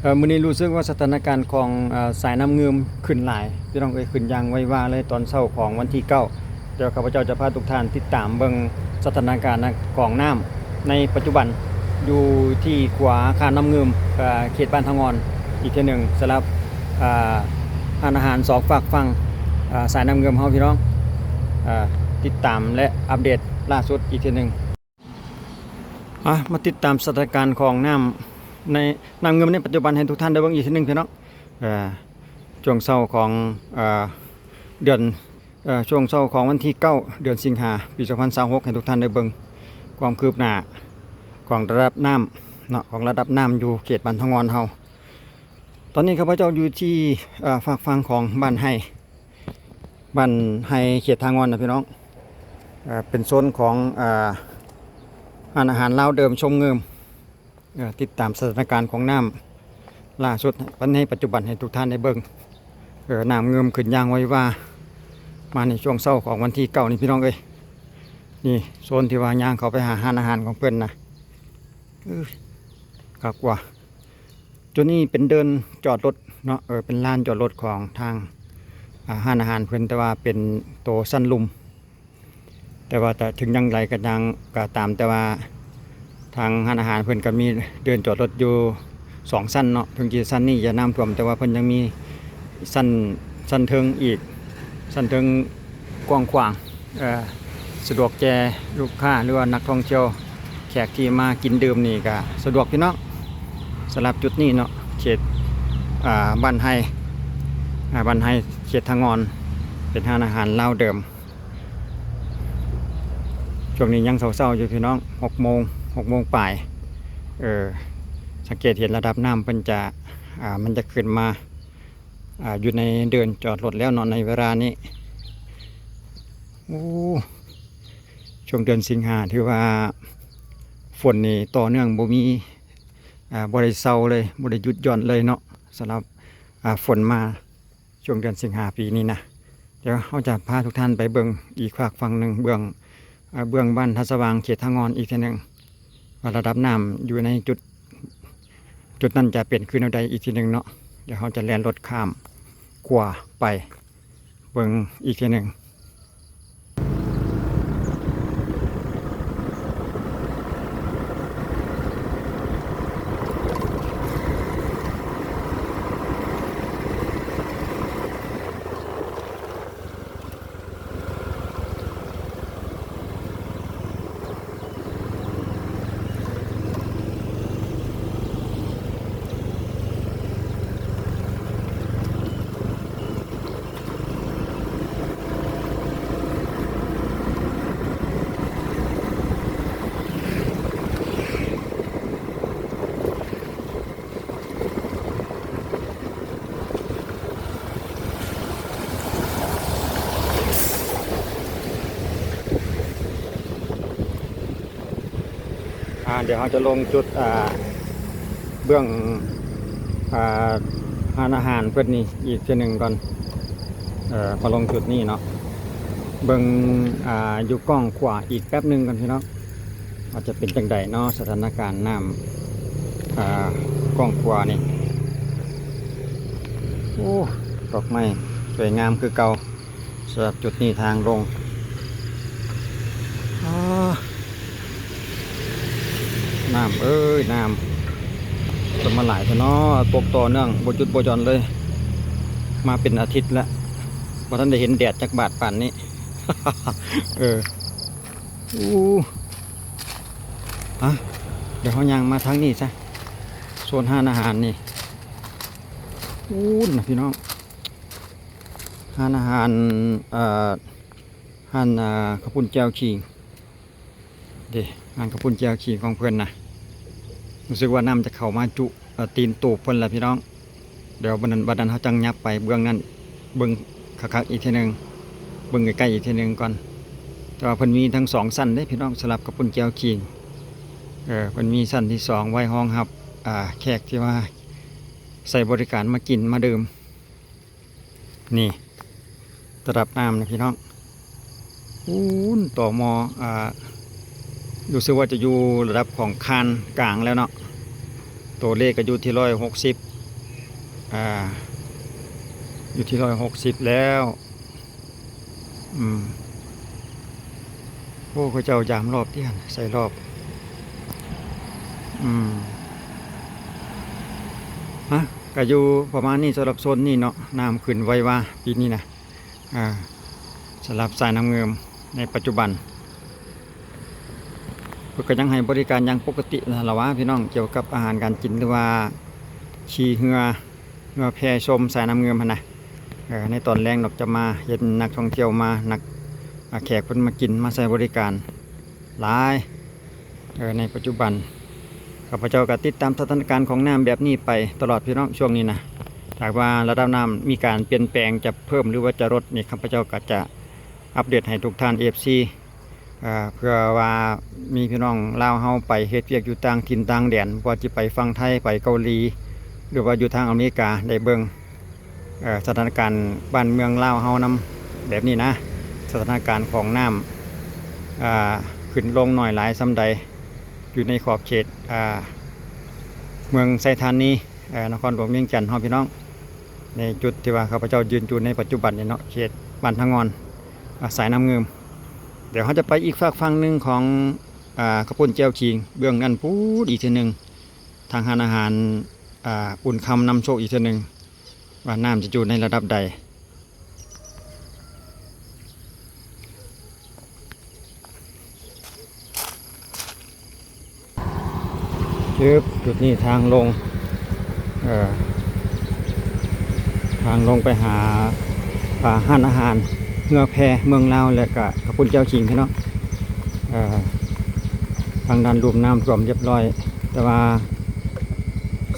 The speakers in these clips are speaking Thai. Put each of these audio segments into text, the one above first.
มื้อนี้รู้สึกว่าสถานการณ์ของสายน้ำเงิมขึ้นหลายพี่น้องขึ้นอย่างไวว่าเลยตอนเช้าของวันที่9เดี๋ยวข้าพเจ้าจะพาทุกท่านติดตามเบิ่งสถานการณ์ของน้ำในปัจจุบันอยู่ที่ขวาอาคารน้ำเงิมเขตบ้านทางอนอีกทีหนึ่งสำหรับร้านอาหารสองฝากฟังสายน้ำเงิมเฮาพี่น้องติดตามและอัปเดตล่าสุดอีกทีหนึ่งมาติดตามสถานการณ์ของน้ำในน้ำเงิมในปัจจุบันให้ทุกท่านได้เบิ่งอีกทีหนึ่งพี่น้องช่วงเช้าของเดือนช่วงเช้าของวันที่9เดือนสิงหาปี2026ให้ทุกท่านได้เบิ่งความคืบหน้าของระดับน้ำเนาะของระดับน้ำอยู่เขตบ้านทองอนเฮาตอนนี้ข้าพเจ้าอยู่ที่ฝากฟังของบ้านไฮเขตทางอนนะพี่น้องเป็นโซนของร้านอาหารลาวเดิมชมเงิมติดตามสถานการณ์ของน้ำล่าสุดวันนี้ปัจจุบันให้ทุกท่านได้เบิ่งน้ำเงิมขึ้นยางไว้ว่ามาในช่วงเช้าของวันที่9นี่พี่น้องเอ้ยนี่โซนที่ว่ายางเขาไปหาอาหารของเพื่อนนะครับว่าจุดนี้เป็นเดินจอดรถเนาะเป็นลานจอดรถของทางอาหารเพื่อนแต่ว่าเป็นโตสั้นลุมแต่ว่าแต่ถึงยังไรก็ยังก็ตามแต่ว่าทางอาหารเพื่อนก็มีเดินจอดรถอยู่2สั้นเนาะถึงจะสั้นนี่จะน้ำท่วมแต่ว่าเพื่อนยังมีสั้นเทิงอีกสั้นเทิงกว้างขวางสะดวกแก่ลูกค้าหรือว่านักท่องเที่ยวแขกที่มากินดื่มนี่ก็สะดวกพี่น้องสำหรับจุดนี้เนาะเขตบ้านไฮเขตทางอนเป็นร้านอาหารลาวเดิมช่วงนี้ยังเศร้าๆอยู่พี่น้อง6 โมงปลายสังเกตเห็นระดับน้ำมันจะขึ้นมาอยู่ในเดินจอดรถแล้วเนาะในเวลานี้ช่วงเดือนสิงหาถือว่าฝนนี่ต่อเนื่องบ่มีบ่ได้เซาเลยบ่ได้หยุดหย่อนเลยเนาะสำหรับฝนมาช่วงเดือนสิงหาปีนี้นะเดี๋ยวเราจะพาทุกท่านไปเบิ่งอีกฝากฝั่งหนึ่งเบื้องบ้านทัศวางเขตทางอนอีกทีหนึ่งว่าระดับน้ำอยู่ในจุดนั้นจะเปลี่ยนขึ้นเอาใดอีกทีหนึ่งเนาะเดี๋ยวเราจะแล่นรถข้ามกว่าไปเบิ่งอีกทีหนึ่งเดี๋ยวเราจะลงจุดเบื้องอาหารเพื่อนนี่อีกทีหนึ่งก่อนมาลงจุดนี้เนาะเบื้องอยู่กล้องขวาอีกแป๊บหนึ่งก่อนพี่น้องว่าจะเป็นจังใดเนาะสถานการณ์น้ำกล้องขวานี่ดอกไม้สวยงามคือเก่าสำหรับจุดนี้ทางลงน้ำน้ำจะมาหลายเนาะตกต่อเนื่องบนจุดบจรเลยมาเป็นอาทิตย์แล้วพอท่านได้เห็นแดดจากบาดป่านนี้ เดี๋ยวเขายางมาทางนี้ซะโซนห้านอาหารนี่นะพี่น้องห้านอาหารห้านข้าวปุ้นแจ่วขิงห้านข้าวปุ้นแจ่วขิงของเพื่อนนะรู้สึกว่าน้ำจะเข้ามาจุตีนตูบเพิ่นละพี่น้องเดี๋ยวบัดนั้นเขาจังยับไปเบื้องนั้นเบื้องคักๆอีกทีหนึ่งเบื้องใกล้ๆอีกทีหนึ่งก่อนแต่ว่าเพิ่นมีทั้ง2สั้นได้พี่น้องสลับกับปุ่นแก้วขิงเพิ่นมีสั้นที่2ไว้ห้องครับแขกที่ว่าใส่บริการมากินมาดื่มนี่ระดับน้ำนะพี่น้องต่อมรู้สึกว่าจะอยู่ระดับของคานกลางแล้วเนาะตัวเลขก็อยู่ที่160 อ่าอยู่ที่160แล้วโอ้เขาเจ้ายามรอบที่หันใส่รอบฮะก็อยู่ประมาณนี้สำหรับโซนนี้เนาะน้ำขึ้นไวว่าปีนี้นะสำหรับสายน้ำเงิมในปัจจุบันเพื่อก็ยังให้บริการอย่างปกตินะละวะพี่น้องเกี่ยวกับอาหารการกินหรือว่าขี่เรือแพชมสายน้ำเงิมนะในตอนแรกเราจะมาเห็นนักท่องเที่ยวมานักแขกคนมากินมาใช้บริการหลายในปัจจุบันข้าพเจ้าก็ติดตามสถานการณ์ของน้ำแบบนี้ไปตลอดพี่น้องช่วงนี้นะหากว่าระดับน้ำมีการเปลี่ยนแปลงจะเพิ่มหรือว่าจะลดนี่ข้าพเจ้าก็จะอัปเดตให้ทุกท่าน FC เพื่อว่ามีพี่น้องลาวเฮาไปเฮ็ดเวียกอยู่ต่างถิ่นต่างแดนว่าจะไปฟังไทยไปเกาหลีหรือว่าอยู่ทางอเมริกาได้เบิ่งสถานการณ์บ้านเมืองลาวเฮานำแบบนี้นะสถานการณ์ของน้ำขึ้นลงหน่อยหลายซ้ำใดอยู่ในขอบเขตเมืองไซธานีนครหลวงเวียงจันทร์พี่น้องในจุดที่ว่าข้าพเจ้ายืนอยู่ในปัจจุบันเนี่ยเนาะเขตบ้านทางงอนสายน้ำเงิมเดี๋ยวเขาจะไปอีกฝากฝั่งหนึ่งของข้าวปุ้นเจียวขิงเบื้องนั้นพูดอีกทีหนึ่งทางอาหารอุ่นคำนำโชคอีกทีหนึ่งว่าน้ำจะอยู่ในระดับใดจุดนี้ทางลงทางลงไปหาห้านอาหารเงือแพเมืองลาวและก็ข้าวปุ้นเจียวขิงพี่น้องทางด้านรูปน้ำท่วมเรียบร้อยแต่ว่า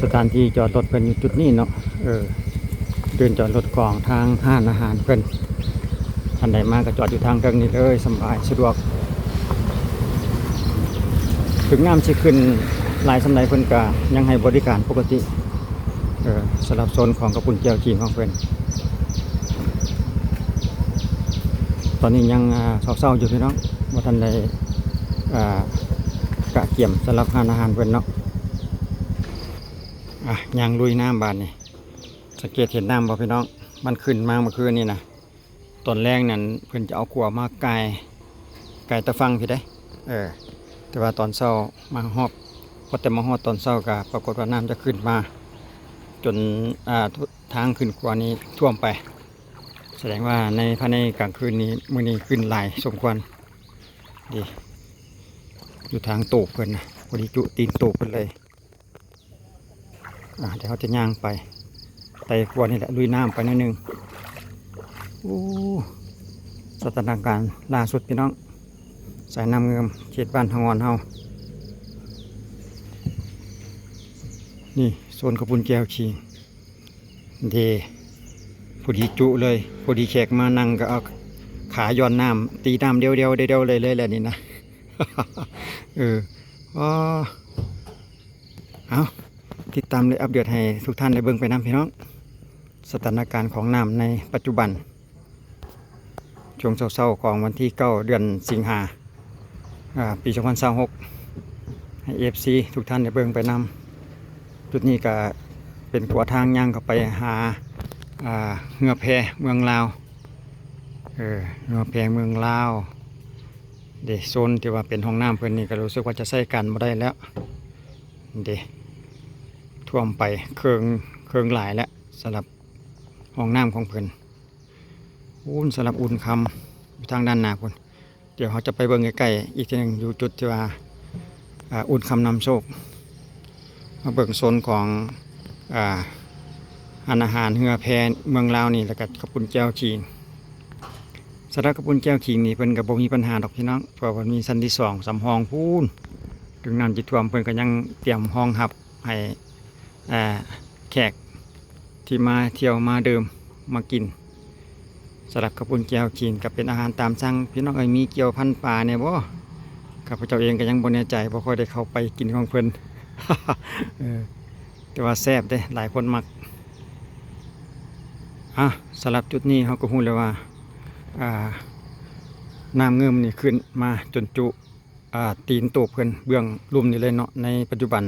สถานที่จอดรถเป็นอยู่จุดนี้เนาะเดินจอดรถของทางห้านอาหารเพิ่นท่านใดมาก็จอดอยู่ทางตรงนี้เลยสบายสะดวกถึงน้ำสิขึ้นหลายสำหรับเพิ่นก็ยังให้บริการปกติสำหรับโซนของกระปุ่นเจียวจีนของเพิ่นตอนนี้ยังเศร้าๆอยู่พี่น้องว่าท่านใดกะเกี่ยมสำหรับอาหารเพิ่นเนาะยังลุยน้ำบานนี่สังเกตเห็นน้ำบ่พี่น้องมันขึ้นมาเมื่อคืนนี่นะตอนแรกนั่นเพิ่นจะเอาขัวมาไก่ตะฟังพี่ได้แต่ว่าตอนเช้ามาฮอบพอแต่มาฮอดตอนเช้าก็ปรากฏว่าน้ำจะขึ้นมาจนทางขึ้นขัวนี้ท่วมไปแสดงว่าในภายในกลางคืนนี้มื้อนี้ขึ้นหลายสมควรดีอยู่ทางตูบเพิ่นนะพอดีจุตีนตูบเพิ่นเลยเดี๋ยวเขาจะย่างไปไต่ขัวนี่แหละลุยน้ำไปนิดนึงสถานการณ์ล่าสุดพี่น้องสายน้ำเงิมเขตบ้านทางงอนเฮานี่โซนกระปุนแก้วชีเดพอดีจุเลยพอดีแขกมานั่งก็เอาขาย้อนน้ำตีน้ำเดียวเลยแหละนี่นะ เอาติดตามเลยอัปเดตให้ทุกท่านได้เบิ่งไปน้ำพี่น้องสถานการณ์ของน้ำในปัจจุบันช่วงเศร้าๆของวันที่9 เดือนสิงหาปี2026ให้ FC ทุกท่านได้เบิ่งไปนำจุดนี้ก็เป็นขัวทางย่างเข้าไปหาเงือแพเมืองลาวเงือแพเมืองลาวเดโซนที่ว่าเป็นห้องน้ำเพื่อนนี่ก็รู้สึกว่าจะใช้กันมาได้แล้วเดท่วมไปเครื่องหลายแล้วสำหรับห้องน้ำของเพื่อนสำหรับอุ่นคำอยู่ทางด้านหน้าคุณเดี๋ยวเขาจะไปเบิ่งใกล้ๆอีกทีหนึ่งอยู่จุดที่ว่าอุ่นคำนำโชคมาเบิ่งโซนของอาหารเฮือแพเมืองลาวนี่แล้วก็กระปุนแก้วจีนสำหรับกระปุนแก้วขิงนี่เพิ่นก็บ่มีปัญหาดอกพี่น้องเพราะว่ามีชั้นที่2 3ห้องพูนถึงน้ำจิตท่วมเพิ่นก็ยังเตรียมห้องรับให้แขกที่มาเที่ยวมาเดิมมากินสำหรับกระปุนแก้วขิงก็เป็นอาหารตามสั่งพี่น้องมีเกี่ยวพันปลาเนี่ยบ่ข้าพเจ้าเองก็ยังบ่แน่ใจบ่ค่อยได้เข้าไปกินของเพิ่น แต่ว่าแซ่บเด้หลายคนมักสำหรับจุดนี้เขาก็ฮู้แล้วว่าน้ำเงิมนี่ขึ้นมาจนจุตีนตูบเพื่อนเบื้องลุ่มนี่เลยเนาะในปัจจุบัน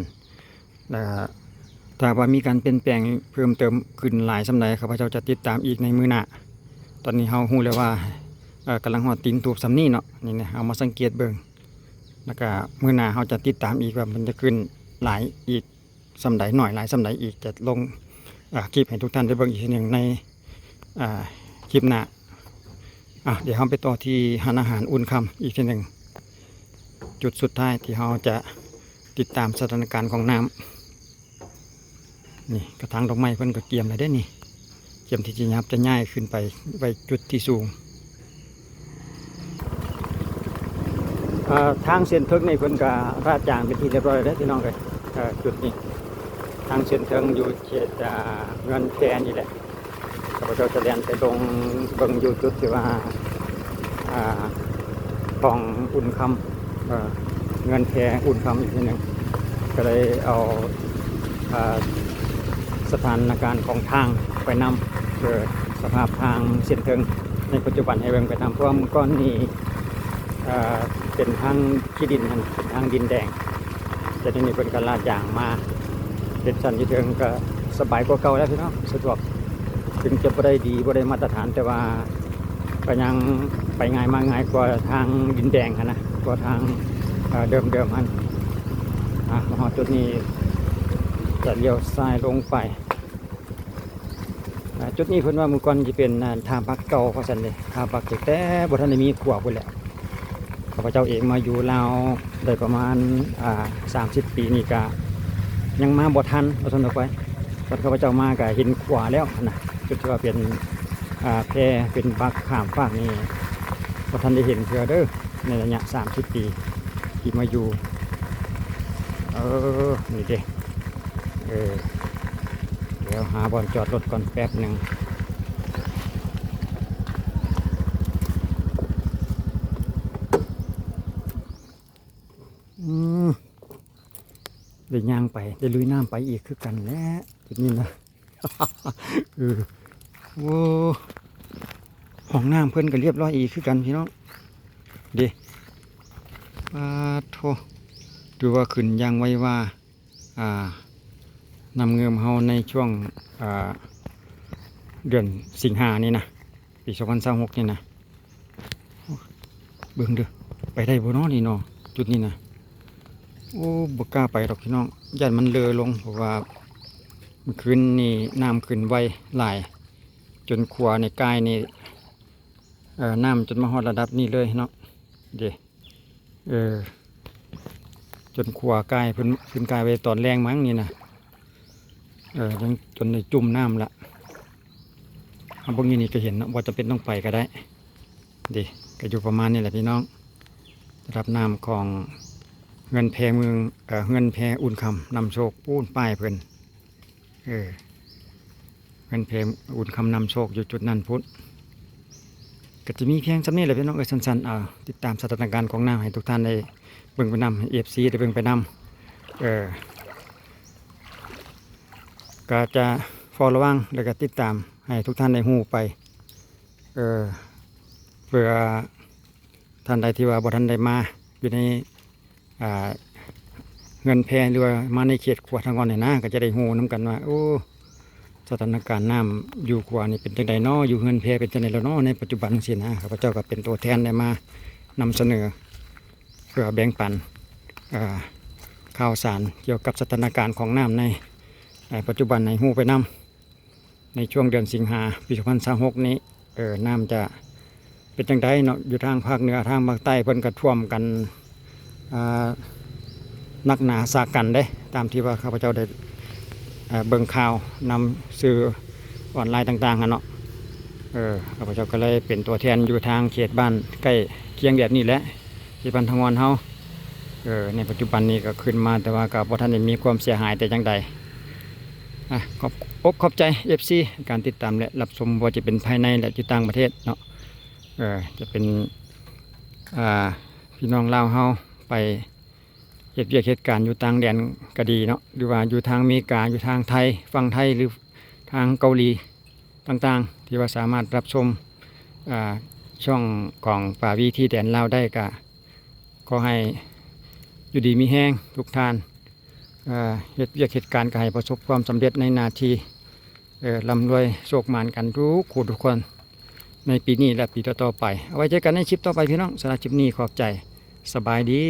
ถ้าว่ามีการเปลี่ยนแปลงเพิ่มเติมขึ้นหลายสำใดข้าพเจ้าจะติดตามอีกในมื้อหน้าตอนนี้เฮาฮู้แล้วว่ากำลังฮอดตีนตูบสำนี้เนาะนี่นะเอามาสังเกตเบิ่งแล้วก็มื้อหน้าเฮาจะติดตามอีกว่ามันจะขึ้นหลายอีกสำใดหน่อยหลายสำใดอีกจะลงคลิปให้ทุกท่านได้เบิ่งอีกทีหนึงในคลิปหน้าเดี๋ยวเราไปต่อที่ร้านอาหารอุ่นคำอีกทีหนึ่งจุดสุดท้ายที่เราจะติดตามสถานการณ์ของน้ำนี่กระถางดอกไม้เพิ่นก็เกียมเลยได้นี่เกียมที่จะยับจะง่ายขึ้นไปจุดที่สูงทางเส้นเทิงในเพิ่นก็ราดยางเป็นที่เรียบร้อยแล้วพี่น้องเลยจุดนี้ทางเส้นเทิงอยู่เขตเงินแพนี่แหละข้าพเจ้าจะเรียนไปตรงเบิ่งอยู่จุดที่ว่าของอุ่นคำเงินแพอุ่นคำอีกทีหนึ่งก็เลยเอาสถานการณ์ของทางไปนำสภาพทางเส้นเทิงในปัจจุบันให้เบิ่งไปนำเพราะว่าเมื่อก่อนนี้เป็นทางขี้ดินเป็นทางดินแดงแต่ทีนี้เป็นการลาดยางมาเป็นสันที่เทิงก็สบายกว่าเก่าแล้วพี่น้องสะดวกถึงจะไม่ได้ดีไม่ได้มาตรฐานแต่ว่าก็ยังไปง่ายมาง่ายกว่าทางดินแดงนะกว่าทางเดิมมันมาหอจุดนี้จะเลี้ยวซ้ายลงไปจุดนี้เพิ่นว่าเมื่อก่อนจะเป็นทางพักเก่าเพราะฉะนั้นเลยทางพักแต่บ่ทันได้มีขวบพุ่นแหละข้าพเจ้าเองมาอยู่ลาวได้ประมาณ30 ปีนี่ก็ยังมาบ่ทันบ่ทันออกไปตอนข้าพเจ้ามาก็เห็นขวาแล้วนะจุดที่ว่าเป็นแพเป็นพักข้ามฟากนี่บ่ทันได้เห็นเทื่อเด้อในระยะ30 ปีที่มาอยู่นี่เด้เดี๋ยวหาบ่อนจอดรถก่อนแป๊บหนึ่งได้ย่างไปได้ลุยน้ำไปอีกคือกันแหละจุดนี้นะโอ้ห้องน้ำเพิ่นก็เรียบร้อยอีกคือกันพี่น้องเด้โทดูว่าขึ้นยังไว้ว่านำเงิมเฮาในช่วงเดือนสิงหานี่นะปี2026นี่นะเบิ่งเด้อไปได้บ่เนาะนี่เนาะจุดนี้นะโอ้บ่กล้าไปหรอกพี่น้องย่านมันเลอลงเพราะว่าเมื่อคืนนี่น้ำขึ้นไวหลายจนขัวในกายนี่น้ำจนมาฮอดระดับนี้เลยเนาะเด้จนขัวกายขึ้นกายไปตอนแรงมั้งนี่นะยังจนในจุ่มน้ำละพวกนี้นี่ก็เห็นว่าจะเป็นต้องไปก็ได้ดิก็อยู่ประมาณนี้แหละพี่น้องรับน้ำของเงินแพเมืองเงินแพอุ่นคำนำโชคปูนป้ายเพิ่นเงินแพอุ่นคำนำโชคอยู่จุดนั้นพุทธก็จะมีเพียงสำนี้แหละพี่น้องสั้นๆติดตามสถานการณ์ของน้ำให้ทุกท่านได้เบิ่งไปนำFCได้เบิ่งไปนำก็จะเฝ้าระวังแล้วก็ติดตามให้ทุกท่านได้ฮู้ไปเพื่อท่านใดที่ว่าบ่ทันได้มาอยู่ในเงินแพหรือว่ามาในเขตขวดทางก่อนเนี่ยนะก็จะได้ฮู้นํกันว่าโอ้สถานการณ์น้ำอยู่ขวานี่เป็นจังไดน้ออยู่เงินแพเป็นจังไดแล้วน้อในปัจจุบันสินะข้าพเจ้าก็เป็นตัวแทนได้มานำเสนอเพื่อแบ่งปันข่าวสารเกี่ยวกับสถานการณ์ของน้ำในปัจจุบันในฮู้ไปนำในช่วงเดือนสิงหาปี2026นี้น้ำจะเป็นจังไดเนาะอยู่ทางภาคเหนือทางภาคใต้เพิ่นก็ท่วมกันนักหนาสากันได้ตามที่ว่าข้าพเจ้าได้เบิ่งข่าวนำสื่อออนไลน์ต่างๆเนาะข้าพเจ้าก็เลยเป็นตัวแทนอยู่ทางเขตบ้านใกล้เคียงแบบนี้แหละที่บ้านทางงอนเฮาในปัจจุบันนี้ก็ขึ้นมาแต่ว่ากับบ่ทันได้มีความเสียหายแต่จังใดขอบใจ FC การติดตามและรับชมว่าจะเป็นภายในและที่ต่างประเทศเนาะจะเป็นพี่น้องลาวเฮาไปเหตุการณ์อยู่ต่างแดนก็ดีเนาะหรือว่าอยู่ทางอเมริกาอยู่ทางไทยฝั่งไทยหรือทางเกาหลีต่างๆที่ว่าสามารถรับชมช่องของป่าวีที่แดนลาวได้ก็ให้อยู่ดีมีแห้งทุกท่าน เหตุเวียกเหตุการณ์ก็ให้ประสบความสำเร็จในหน้าที่ร่ำรวยโชคมานกันทุกคนทุกคนในปีนี้และปีต่อๆไปเอาไว้เจอกันในคลิปต่อไปพี่น้องสำหรับคลิปนี้ขอบใจสบายดี